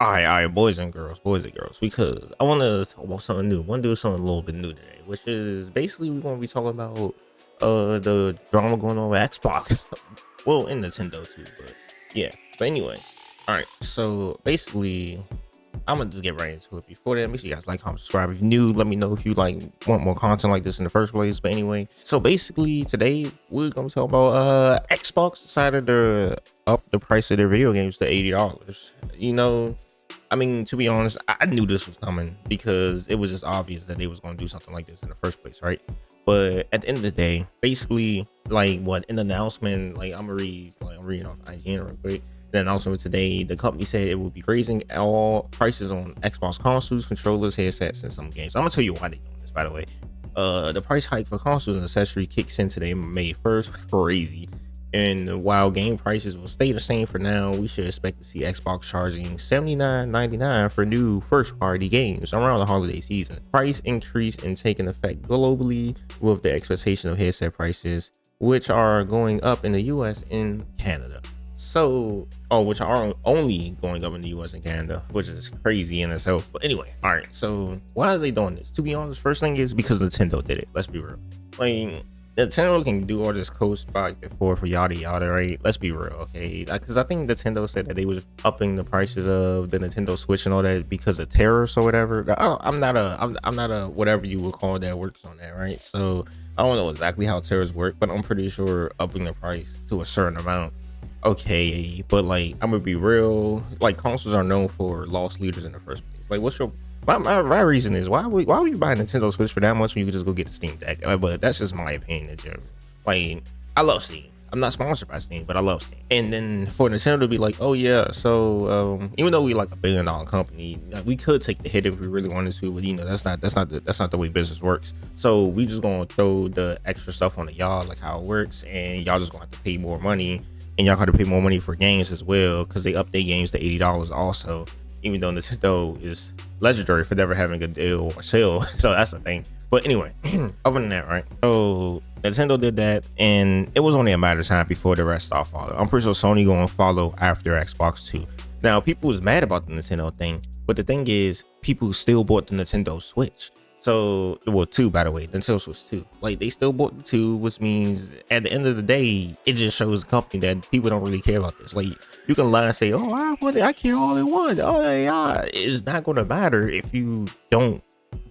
All right, boys and girls, because I want to talk about something new. Want to do something a little bit new today, which is basically we're going to be talking about the drama going on with Xbox, well, in Nintendo too, but yeah. But anyway, all right. So basically, I'm gonna just get right into it. Before that, make sure you guys like, comment, subscribe. If you're new, let me know if you want more content like this in the first place. But anyway, so basically today we're gonna talk about Xbox decided to up the price of their video games to $80. I mean, to be honest, I knew this was coming because it was just obvious that they was going to do something like this in the first place, right? But at the end of the day, basically, like what in the announcement, like I'm reading off IGN real quick. The announcement today, the company said it will be raising all prices on Xbox consoles, controllers, headsets, and some games. I'm gonna tell you why they're doing this, by the way. The price hike for consoles and accessory kicks in today, May 1st. Crazy. And while game prices will stay the same for now, we should expect to see Xbox charging $79.99 for new first-party games around the holiday season. Price increase in taking effect globally with the expectation of headset prices, which are going up in the US and Canada. Which are only going up in the US and Canada, which is crazy in itself. But anyway, all right. So why are they doing this? To be honest, first thing is because Nintendo did it. Let's be real. Like, Nintendo can do all this coast back and forth for yada yada, right? Let's be real, okay? Because I think Nintendo said that they was upping the prices of the Nintendo Switch and all that because of tariffs or whatever. I'm not a whatever you would call that works on that, right? So I don't know exactly how tariffs work, but I'm pretty sure upping the price to a certain amount. Okay, but like I'm gonna be real. Like consoles are known for loss leaders in the first place. Like, what's your my reason is why would you buy a Nintendo Switch for that much when you could just go get a Steam Deck? But that's just my opinion. Like, I love Steam. I'm not sponsored by Steam, but I love Steam. And then for Nintendo to be like, oh yeah, so even though we like $1 billion company, like, we could take the hit if we really wanted to, but that's not the way business works. So we just gonna throw the extra stuff on y'all, like how it works, and y'all just gonna have to pay more money. And y'all got to pay more money for games as well because they update games to $80 also, even though Nintendo is legendary for never having a deal or sale. So that's the thing. But anyway, other than that, right? So Nintendo did that, and it was only a matter of time before the rest all followed. I'm pretty sure Sony going to follow after Xbox too. Now, people was mad about the Nintendo thing, but the thing is, people still bought the Nintendo Switch. So, well, two, by the way, Nintendo Switch 2. Like, they still bought the 2, which means at the end of the day, it just shows the company that people don't really care about this. Like, you can lie and say, oh, I care all they want. Oh, yeah. It's not going to matter if you don't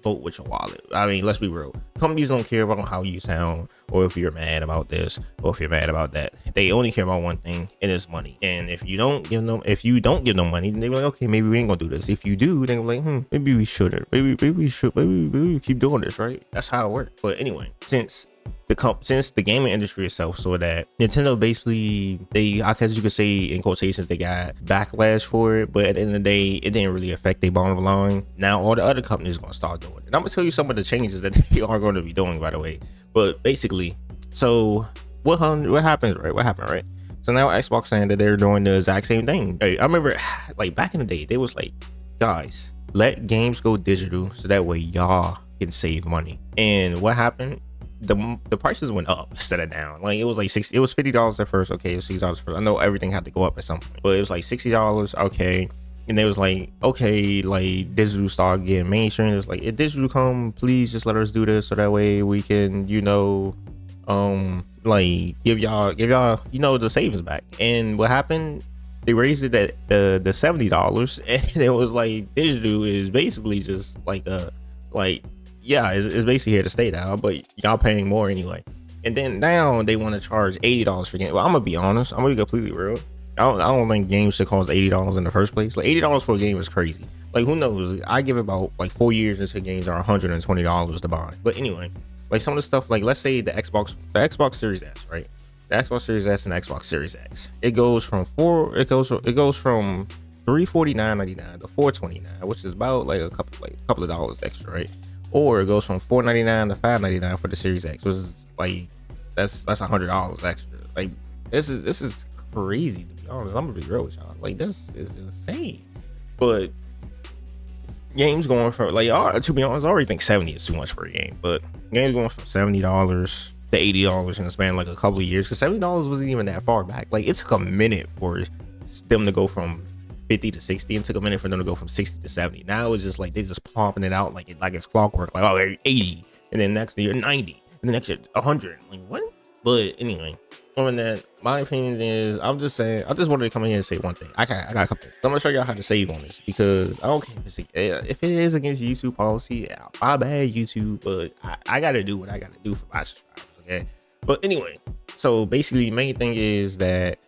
vote with your wallet. I mean, let's be real. Companies don't care about how you sound or if you're mad about this or if you're mad about that. They only care about one thing, and it's money. And if you don't give them money, then they're like, okay, maybe we ain't gonna do this. If you do, they're like, maybe we shouldn't. Maybe we keep doing this, right? That's how it works. But anyway, since the gaming industry itself saw that Nintendo basically, I guess you could say in quotations, they got backlash for it, but at the end of the day, it didn't really affect their bottom line. Now all the other companies are going to start doing it, and I'm gonna tell you some of the changes that they are going to be doing, by the way. But basically, so what happened, right? So now Xbox saying that they're doing the exact same thing. Hey, I remember like back in the day, they was like, guys, let games go digital so that way y'all can save money. And what happened? The prices went up instead of down. Like, it was like it was $50 at first. Okay, it was $60 first. I know everything had to go up at some point, but it was like $60. Okay, and they was like, okay, like digital started getting mainstream. It was like, if digital come, please just let us do this so that way we can, like give y'all the savings back. And what happened? They raised it at the $70, and it was like digital is basically just yeah, it's basically here to stay now, but y'all paying more anyway. And then now they want to charge $80 for games. Well, I'm gonna be honest. I'm gonna be completely real. I don't think games should cost $80 in the first place. Like, $80 for a game is crazy. Like, who knows? I give about like 4 years until games are $120 to buy. But anyway, like some of the stuff, like let's say the Xbox Series S, right? The Xbox Series S and Xbox Series X. It goes from $349.99 to $429, which is about like a couple of dollars extra, right? Or it goes from $499 to $599 for the Series X, which is like that's $100 extra. Like, this is crazy, to be honest. I'm gonna be real with y'all. Like, this is insane. But games going for to be honest, I already think 70 is too much for a game. But games going from $70 to $80 in the span like a couple of years, because $70 wasn't even that far back. Like, it took a minute for them to go from 50 to 60, and it took a minute for them to go from 60 to 70. Now it's just like they just pumping it out like it's clockwork. Like, oh, 80, and then next year 90, and the next year 100. Like, what? But anyway, on that, my opinion is, I'm just saying, I just wanted to come in here and say one thing. I got a couple. So I'm gonna show y'all how to save on this, because I don't care if it is against YouTube policy. My bad, YouTube, but I gotta do what I gotta do for my subscribers. Okay. But anyway, so basically, main thing is that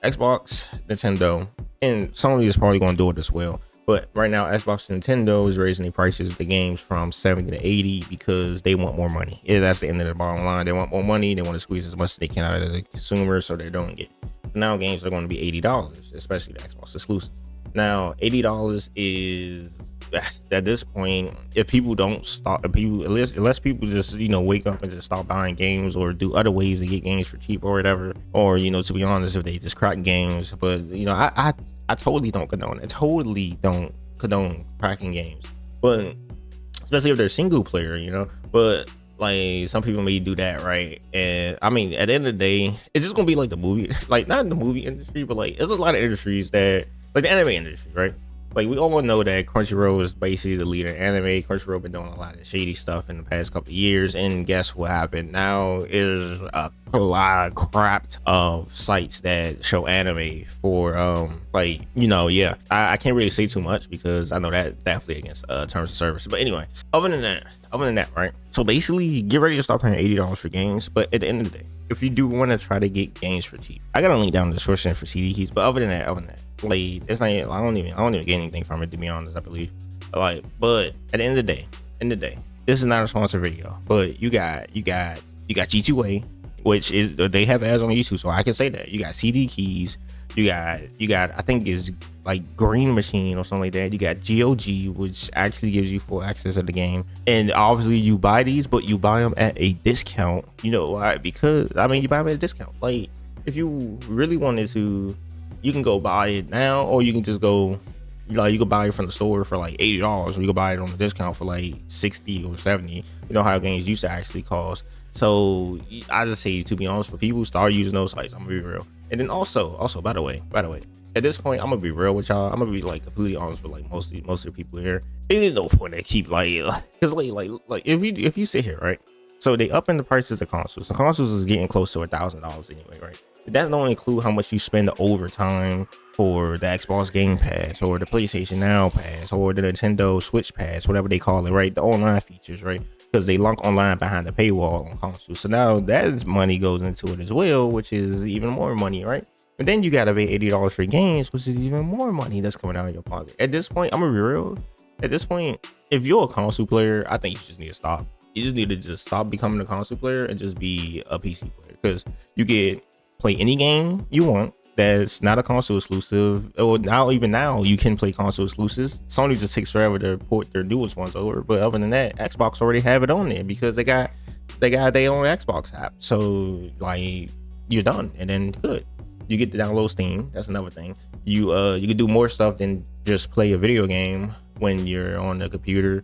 Xbox, Nintendo, and Sony is probably gonna do it as well. But right now, Xbox and Nintendo is raising the prices of the games from 70 to 80 because they want more money. Yeah, that's the end of the bottom line. They want more money. They want to squeeze as much as they can out of the consumer, so they're doing it. Now games are going to be $80, especially the Xbox exclusive. Now, $80 is, at this point, if people don't stop, unless people just, wake up and just stop buying games or do other ways to get games for cheap or whatever, or, to be honest, if they just crack games. But, I totally don't condone it. I totally don't condone cracking games, but especially if they're single player, but like some people may do that, right? And I mean, at the end of the day, it's just gonna be like the movie, like not in the movie industry, but like there's a lot of industries that, like the anime industry, right? Like we all know that Crunchyroll is basically the leader in anime. Crunchyroll been doing a lot of shady stuff in the past couple of years, and guess what happened? Now is a lot of crap of sites that show anime for I can't really say too much because I know that definitely against terms of service. But anyway, other than that, right? So basically, get ready to start paying $80 for games. But at the end of the day, if you do want to try to get games for cheap, I got a link down in the description for CD keys. But other than that, like it's not. I don't even get anything from it, to be honest. I believe. Like, but at the end of the day, this is not a sponsored video. But you got G2A, which is, they have ads on YouTube, so I can say that. You got CD keys. You got I think is like Green Machine or something like that. You got GOG, which actually gives you full access to the game. And obviously you buy these, but you buy them at a discount. You know why? Because you buy them at a discount. Like if you really wanted to, you can go buy it now, or you can just go, you can buy it from the store for like $80, or you can buy it on the discount for like 60 or 70. You know how games used to actually cost. So I just say, to be honest, for people, start using those sites. I'm gonna be real. And then also, by the way, at this point, I'm gonna be real with y'all. I'm gonna be like completely honest with like most of the people here. There's no point to keep because like if you sit here, right? So they up in the prices of consoles. The consoles is getting close to $1,000 anyway, right? But that don't include how much you spend overtime for the Xbox Game Pass or the PlayStation Now Pass or the Nintendo Switch Pass, whatever they call it, right? The online features, right? Because they lunk online behind the paywall on consoles. So now that money goes into it as well, which is even more money, right? And then you gotta pay $80 for games, which is even more money that's coming out of your pocket. At this point, I'm gonna be real. At this point, if you're a console player, I think you just need to stop. You just need to just stop becoming a console player and just be a PC player, because you get play any game you want that's not a console exclusive. Or now you can play console exclusives. Sony just takes forever to port their newest ones over, but other than that, Xbox already have it on there because they got their own Xbox app. So like you're done, and then good, you get to download Steam. That's another thing. You can do more stuff than just play a video game when you're on the computer.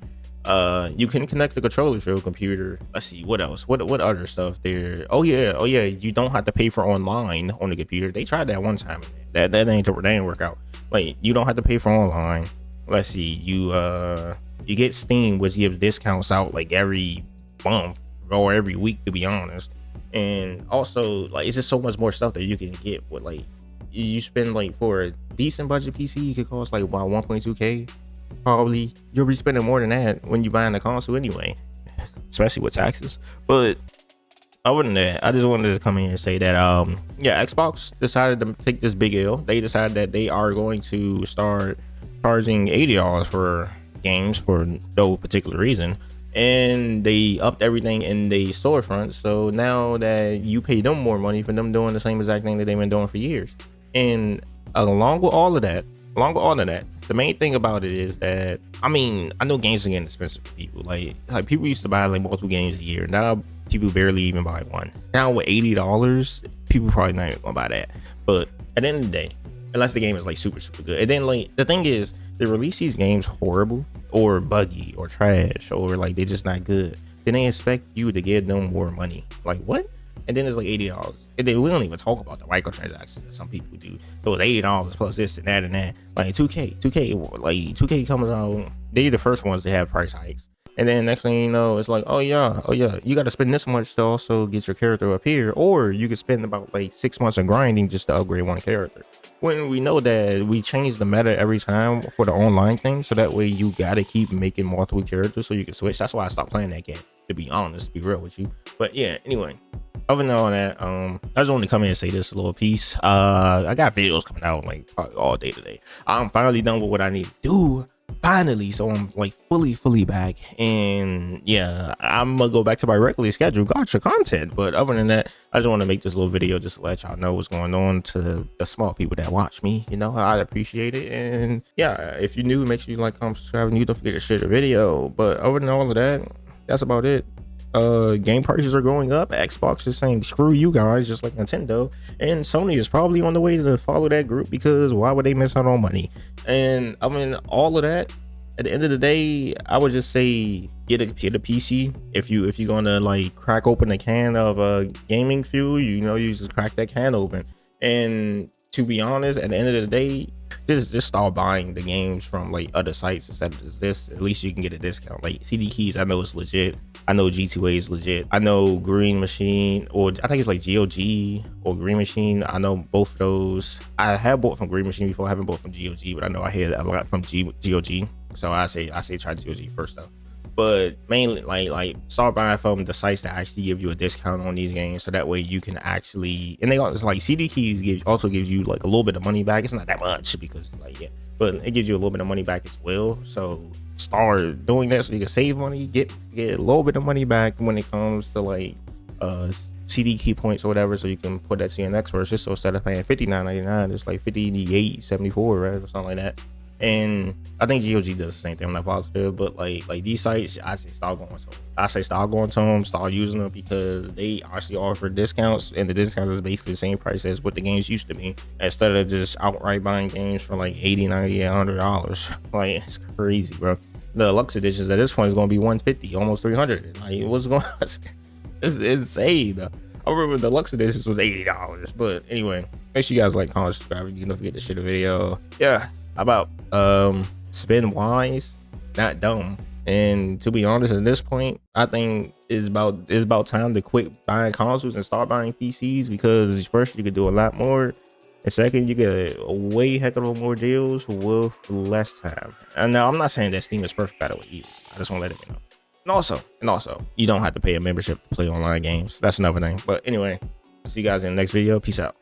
You can connect the controller to your computer. Let's see, what else? What other stuff there? Oh yeah, you don't have to pay for online on the computer. They tried that one time. That didn't work out. Like, you don't have to pay for online. Let's see, you get Steam, which gives discounts out like every month or every week, to be honest. And also, like, it's just so much more stuff that you can get with, like, you spend like, for a decent budget PC, it could cost like about 1.2K. Probably you'll be spending more than that when you buying the console anyway, especially with taxes. But other than that, I just wanted to come in and say that Xbox decided to take this big L. They decided that they are going to start charging $80 for games for no particular reason, and they upped everything in the storefront. So now that you pay them more money for them doing the same exact thing that they've been doing for years. And along with all of that, the main thing about it is that, I know games are getting expensive for people. Like people used to buy like multiple games a year. Now people barely even buy one. Now with $80, people probably not even gonna buy that. But at the end of the day, unless the game is like super good. And then like the thing is, they release these games horrible or buggy or trash or like they're just not good. Then they expect you to give them more money. Like what? and then it's like $80. And then we don't even talk about the microtransactions that some people do. So it's $80 plus this and that and that. Like 2K comes out. They're the first ones to have price hikes. And then next thing you know, it's like, oh yeah, you got to spend this much to also get your character up here, or you could spend about like 6 months of grinding just to upgrade one character. When we know that we change the meta every time for the online thing, so that way you gotta keep making multiple characters so you can switch. That's why I stopped playing that game, to be honest, to be real with you. But yeah, anyway, other than all that, I just want to come in and say this little piece. I got videos coming out like probably all day today. I'm finally done with what I need to do. Finally, so I'm like fully back, and yeah, I'm gonna go back to my regularly scheduled gotcha content. But other than that, I just want to make this little video just to let y'all know what's going on to the small people that watch me. You know, I appreciate it. And yeah, if you're new, make sure you like, comment, subscribe, and you don't forget to share the video. But other than all of that, that's about it. Game prices are going up. Xbox is saying screw you guys, just like Nintendo, and Sony is probably on the way to follow that group, because why would they miss out on money? And I mean, all of that, at the end of the day, I would just say get a PC. If you're gonna like crack open a can of gaming fuel, you know, you just crack that can open. And to be honest, at the end of the day, just start buying the games from like other sites instead of just this. At least you can get a discount. Like CD Keys, I know it's legit. I know G2A is legit. I know Green Machine, or I think it's like GOG or Green Machine. I know both of those. I have bought from Green Machine before. I haven't bought from GOG, but I know I hear a lot from GOG. So I say try GOG first though. But mainly like start buying from the sites that actually give you a discount on these games, so that way you can actually, and they also like CD Keys also gives you like a little bit of money back. It's not that much because like, yeah, but it gives you a little bit of money back as well. So start doing that so you can save money, get a little bit of money back when it comes to like CD key points or whatever, so you can put that to your next purchase. So instead of paying $59.99, it's like $58.74, right, or something like that. And I think GOG does the same thing. I'm not positive, but like these sites, I say start going to them, start using them, because they actually offer discounts, and the discounts is basically the same price as what the games used to be, instead of just outright buying games for like $80, $90, $100. Like, it's crazy, bro. The deluxe editions at this point is going to be $150, almost $300. Like, what's going on? It's insane. I remember the deluxe editions was $80. But anyway, make sure you guys like, comment, subscribe. You don't forget to share the video. Yeah. How about spend wise, not dumb? And to be honest, at this point, I think it's about time to quit buying consoles and start buying PCs, because first, you could do a lot more, and second, you get a way heck of a more deals with less time. And now, I'm not saying that Steam is perfect by the way either. I just want to let it know. And also, you don't have to pay a membership to play online games. That's another thing. But anyway, I'll see you guys in the next video. Peace out.